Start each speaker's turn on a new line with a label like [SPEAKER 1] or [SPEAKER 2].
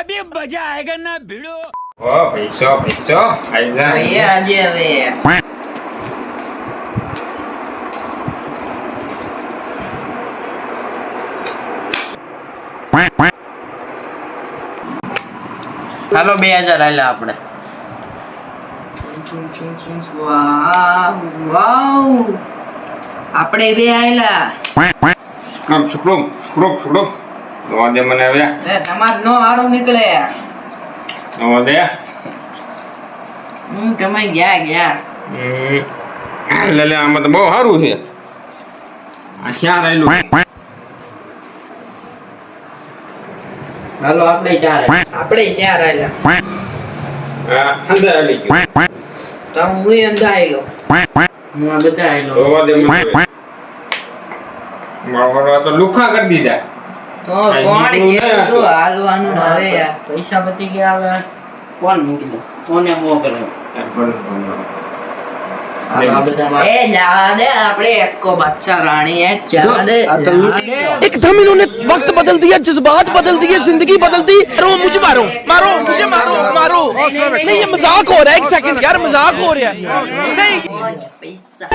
[SPEAKER 1] अभी मजा आएगा ना भिड़ो।
[SPEAKER 2] ઓ પૈસો પૈસો આઈ જા
[SPEAKER 3] જોઈએ આજે હવે
[SPEAKER 4] હાલો 2000 આલ્યા આપણે.
[SPEAKER 3] વાવ વાવ આપણે બે આયલા
[SPEAKER 2] શુક્રમ શુક્રમ શુક્રમ દે મને આવ્યા
[SPEAKER 3] તમાર નો હારું નીકળે
[SPEAKER 2] દે
[SPEAKER 3] તમે ગયા
[SPEAKER 2] લે લે આમાં તો બહુ સારું છે આ ક્યાં રહેલું
[SPEAKER 4] હાલો આપણે 4
[SPEAKER 3] આપણે ચાર આયલા
[SPEAKER 2] હા અંદર આવી ગયું
[SPEAKER 3] તો હું અંદર આયલો
[SPEAKER 4] હું આ બધા આલ્યો.
[SPEAKER 2] દોવા દે મને મારો તો લુખા કરી દીધા
[SPEAKER 3] તો કોણ કીધું હાલવાનું હવે યાર
[SPEAKER 4] પૈસા બચી ગયા. હવે કોણ મૂકી દો કોને મો કરો. આ બધા
[SPEAKER 3] એ જવા દે આપણે એકો બચ્ચા રાણી એ જવા દે
[SPEAKER 5] एकदम इन्होंने वक्त बदल दिया, जज्बात बदल दिए, जिंदगी बदल दी। मारो मुझे, मारो मारो मुझे, मारो मारो। नहीं ये मजाक हो रहा है, एक सेकंड यार, मजाक हो रहा है। नहीं
[SPEAKER 3] પૈસા